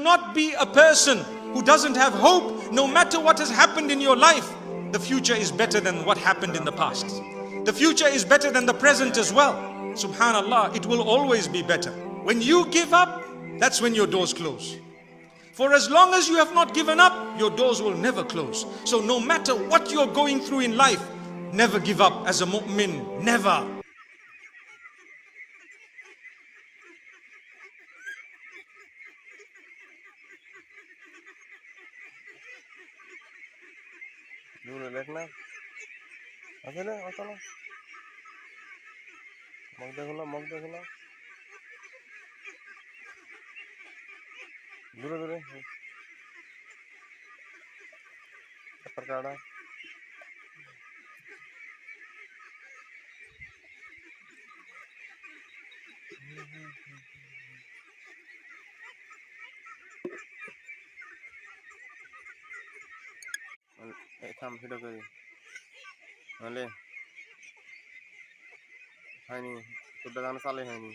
not be a person who doesn't have hope. No matter what has happened in your life, the future is better than what happened in the past. The future is better than the present as well. Subhanallah, it will always be better. When you give up, that's when your doors close. For as long as you have not given up, your doors will never close. So no matter what you're going through in life, never give up as a mu'min. Never. দূরে দেখ না আছে না অত না mug দেখলো দূরে দূরে কাটা থাম ভিডিও করি নাহলে হয়নি তোর গান চালে হয়নি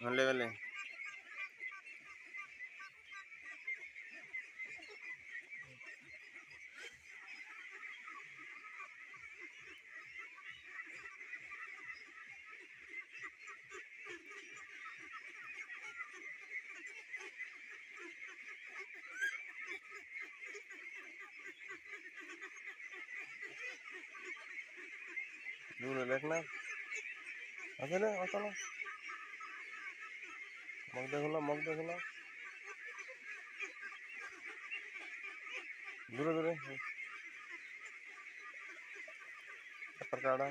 নাহলে গেলে দূরে দেখ না আছে না অত না মগ দেখলো দূরে দূরে কাটা